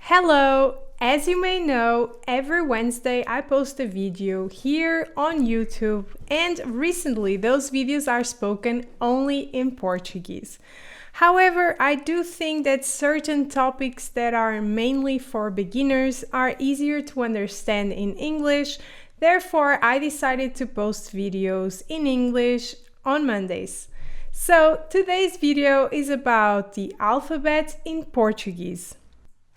Hello! As you may know, every Wednesday I post a video here on YouTube, and recently those videos are spoken only in Portuguese. However, I do think that certain topics that are mainly for beginners are easier to understand in English. Therefore, I decided to post videos in English on Mondays. So today's video is about the alphabet in Portuguese.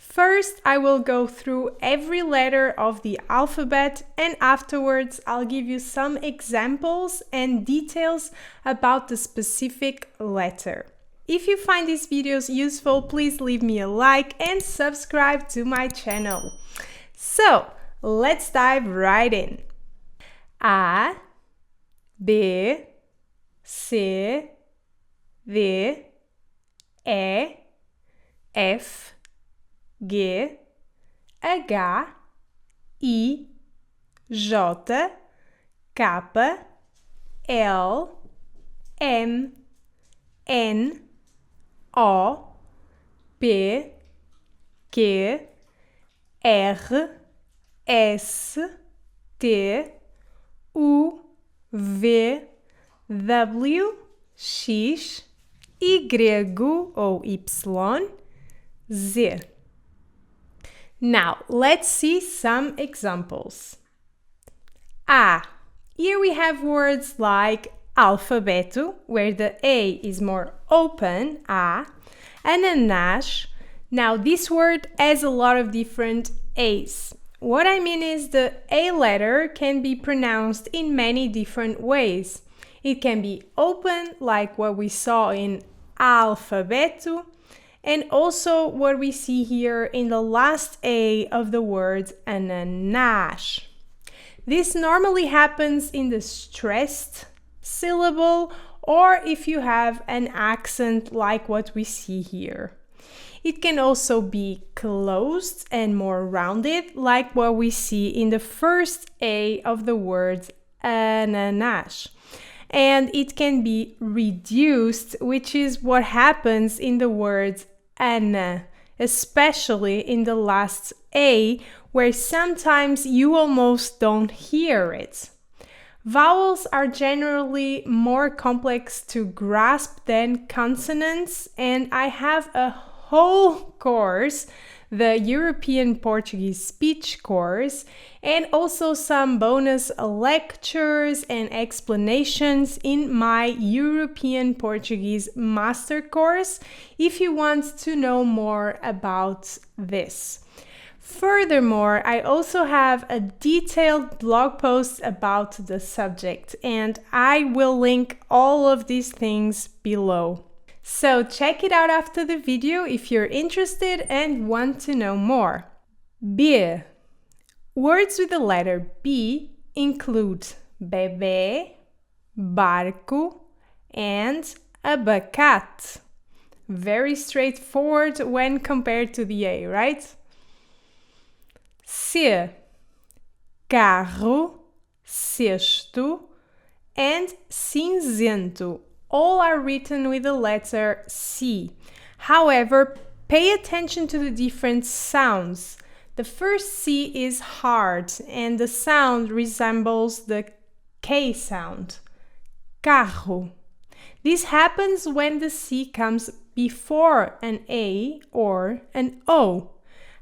First, I will go through every letter of the alphabet, and afterwards I'll give you some examples and details about the specific letter. If you find these videos useful, please leave me a like and subscribe to my channel. So, let's dive right in. A, B, C, D, E, F, G, H, I, J, K, L, M, N, O, P, Q, R, S, T, U, V, W, X, Y ou Y, Z. Now, let's see some examples. A. Here we have words like alfabeto, where the A is more open, A, and anás. Now, this word has a lot of different A's. What I mean is the A letter can be pronounced in many different ways. It can be open, like what we saw in alfabeto, and also what we see here in the last A of the word ananás. This normally happens in the stressed syllable or if you have an accent like what we see here. It can also be closed and more rounded like what we see in the first A of the word ananás. And it can be reduced, which is what happens in the word ana, especially in the last A, where sometimes you almost don't hear it. Vowels are generally more complex to grasp than consonants, and I have a whole course, the European Portuguese speech course, and also some bonus lectures and explanations in my European Portuguese master course if you want to know more about this. Furthermore, I also have a detailed blog post about the subject, and I will link all of these things below. So check it out after the video if you're interested and want to know more. B. Words with the letter B include bebê, barco, and abacate. Very straightforward when compared to the A, right? C. Carro, cesto, and cinzento. All are written with the letter C. However, pay attention to the different sounds. The first C is hard and the sound resembles the K sound. Carro. This happens when the C comes before an A or an O.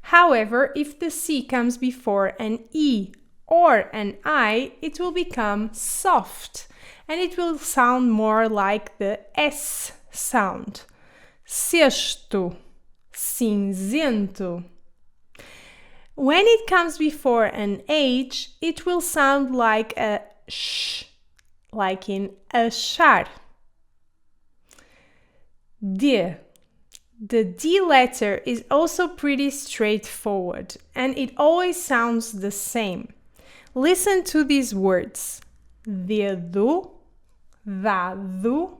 However, if the C comes before an E or an I, it will become soft and it will sound more like the S sound. Cesto, cinzento. When it comes before an H, it will sound like a sh, like in achar. D. The D letter is also pretty straightforward and it always sounds the same. Listen to these words. Dedo, dado,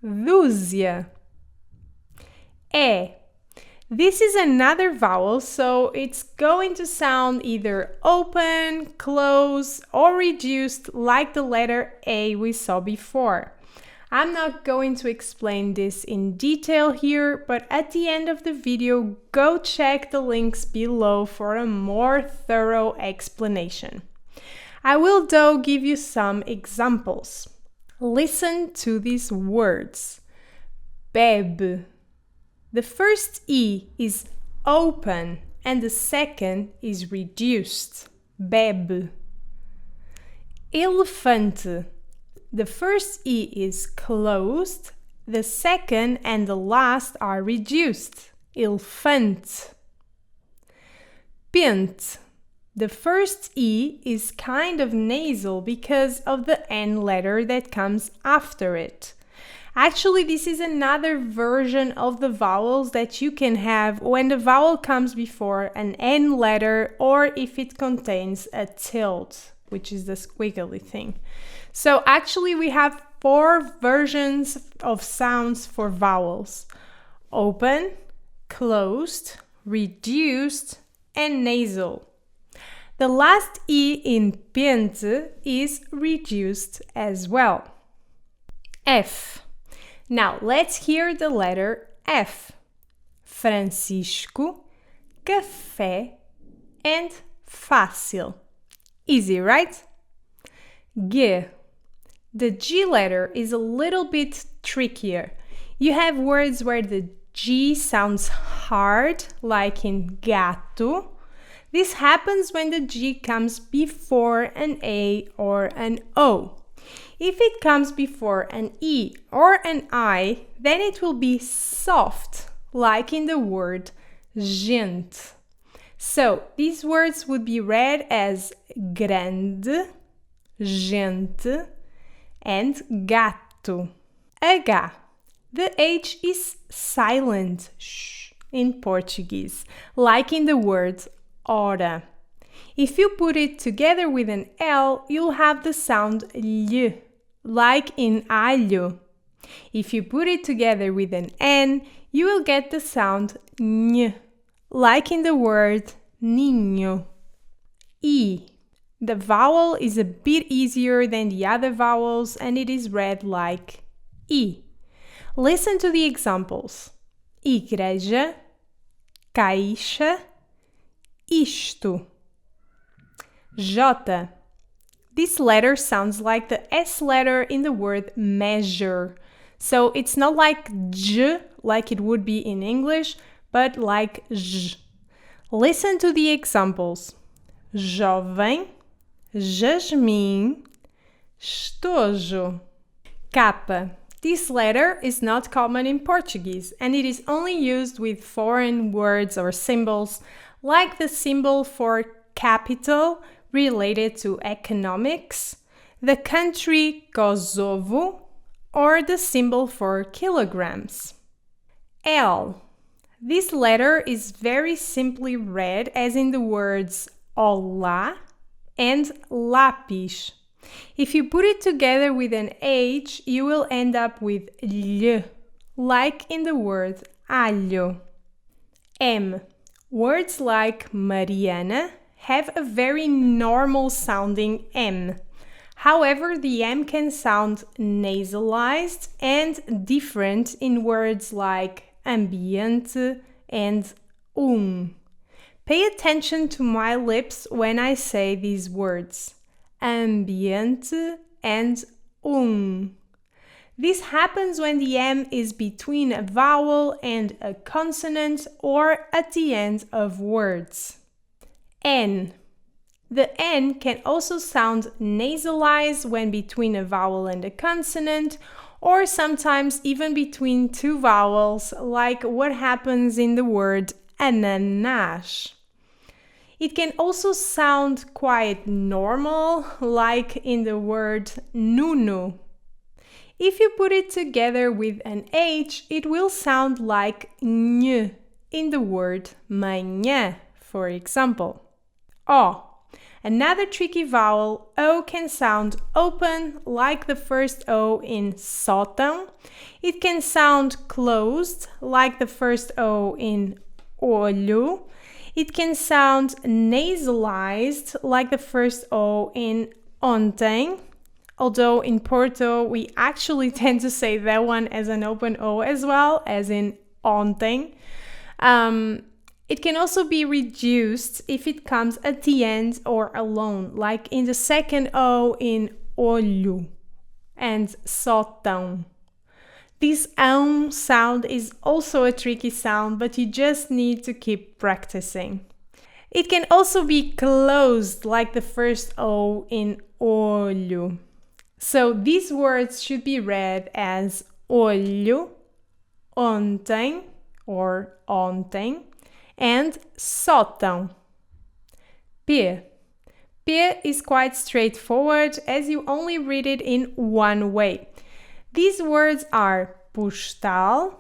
dúzia. E. This is another vowel, so it's going to sound either open, close, or reduced like the letter A we saw before. I'm not going to explain this in detail here, but at the end of the video, go check the links below for a more thorough explanation. I will though give you some examples. Listen to these words. Bebe. The first E is open and the second is reduced. Bebe. Elefante. The first E is closed, the second and the last are reduced. Elefante. Pente. The first E is kind of nasal because of the N letter that comes after it. Actually, this is another version of the vowels that you can have when the vowel comes before an N letter or if it contains a tilde, which is the squiggly thing. So actually we have 4 versions of sounds for vowels: open, closed, reduced, and nasal. The last E in pente is reduced as well. F. Now let's hear the letter F. Francisco, café, and fácil. Easy, right? G. The G letter is a little bit trickier. You have words where the G sounds hard, like in gato. This happens when the G comes before an A or an O. If it comes before an E or an I, then it will be soft, like in the word gente. So these words would be read as grande, gente, and gato. H. The H is silent sh in Portuguese, like in the word hora. If you put it together with an L, you'll have the sound L, like in alho. If you put it together with an N, you will get the sound N, like in the word niño. E. The vowel is a bit easier than the other vowels and it is read like I. Listen to the examples. Igreja, caixa, isto. J. This letter sounds like the S letter in the word measure. So it's not like J, like it would be in English, but like J. Listen to the examples. Jovem, jasmim, estojo. K. This letter is not common in Portuguese and it is only used with foreign words or symbols, like the symbol for capital related to economics, the country Kosovo, or the symbol for kilograms. L. This letter is very simply read as in the words olá and lápis. If you put it together with an H, you will end up with L, like in the word alho. M. Words like Mariana have a very normal sounding M. However, the M can sound nasalized and different in words like ambiente and Pay attention to my lips when I say these words. Ambiente and This happens when the M is between a vowel and a consonant or at the end of words. N. The N can also sound nasalized when between a vowel and a consonant, or sometimes even between 2 vowels, like what happens in the word ananás. It can also sound quite normal, like in the word nuno. If you put it together with an H, it will sound like N in the word manhã, for example. O. Another tricky vowel, O can sound open, like the first O in sótão. It can sound closed, like the first O in olho. It can sound nasalized, like the first O in ontem, although in Porto we actually tend to say that one as an open O as well, as in ontem. It can also be reduced if it comes at the end or alone, like in the second O in olho and só tão. This sound is also a tricky sound, but you just need to keep practicing. It can also be closed, like the first O in olho. So these words should be read as olho, ontem or ontem, and só tão. P. P is quite straightforward as you only read it in one way. These words are postal,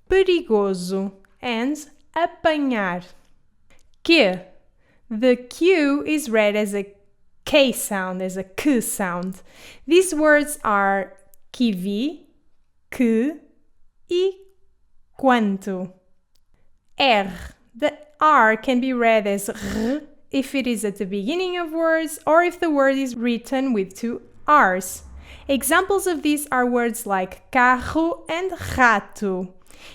perigoso, and apanhar. Q. The Q is read as a K sound, as a K sound. These words are que vi, que, e quanto. R. The R can be read as R if it is at the beginning of words or if the word is written with two R's. Examples of these are words like carro and rato.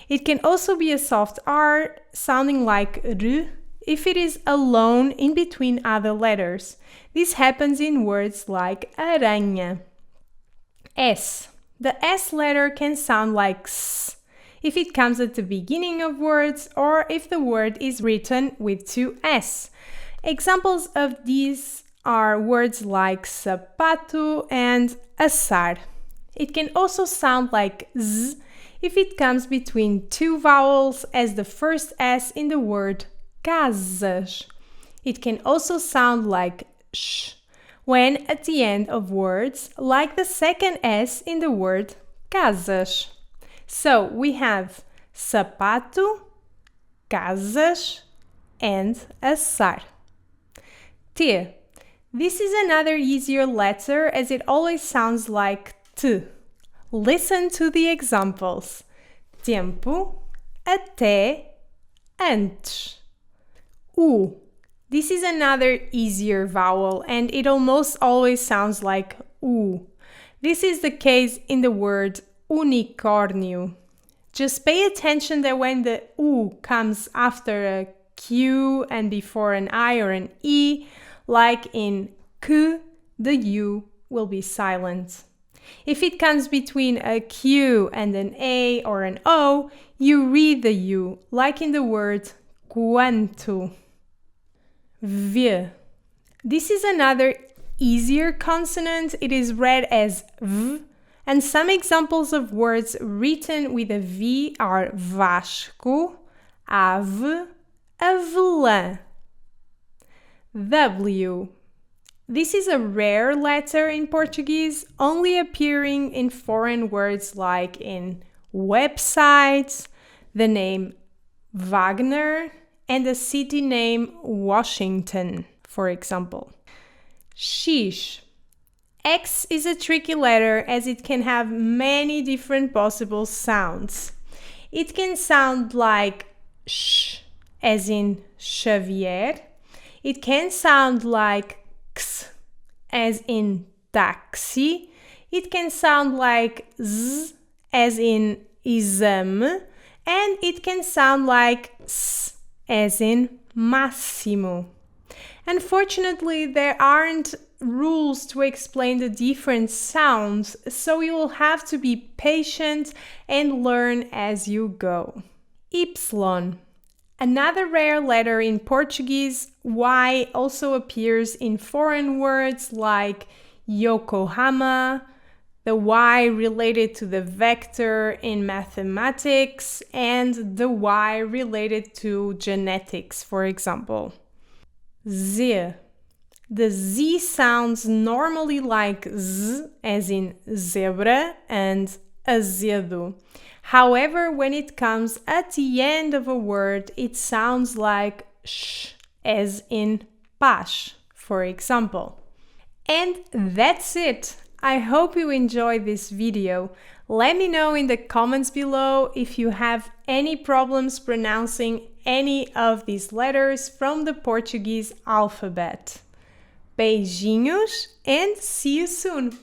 It can also be a soft R sounding like R if it is alone in between other letters. This happens in words like aranha. S. The S letter can sound like S if it comes at the beginning of words or if the word is written with two S. Examples of these are words like sapato and assar. It can also sound like Z if it comes between two vowels as the first S in the word casas. It can also sound like sh when at the end of words, like the second S in the word casas. So we have sapato, casas, and assar. T. This is another easier letter as it always sounds like T. Listen to the examples. Tempo, até, antes. U. This is another easier vowel and it almost always sounds like U. This is the case in the word unicórnio. Just pay attention that when the U comes after a Q and before an I or an E, like in Q, the U will be silent. If it comes between a Q and an A or an O, you read the U, like in the word quanto. V. This is another easier consonant. It is read as V, and some examples of words written with a V are Vasco, ave, avelã. W. This is a rare letter in Portuguese, only appearing in foreign words like in websites, the name Wagner, and the city name Washington, for example. X. X is a tricky letter as it can have many different possible sounds. It can sound like sh, as in Xavier. It can sound like x, as in taxi. It can sound like z, as in exame. And it can sound like s, as in máximo. Unfortunately, there aren't rules to explain the different sounds, so you will have to be patient and learn as you go. Y. Another rare letter in Portuguese, Y also appears in foreign words like Yokohama, the Y related to the vector in mathematics, and the Y related to genetics, for example. Z. The Z sounds normally like Z, as in zebra and azedo. However, when it comes at the end of a word, it sounds like sh, as in paz, for example. And that's it. I hope you enjoyed this video. Let me know in the comments below if you have any problems pronouncing any of these letters from the Portuguese alphabet. Beijinhos and see you soon!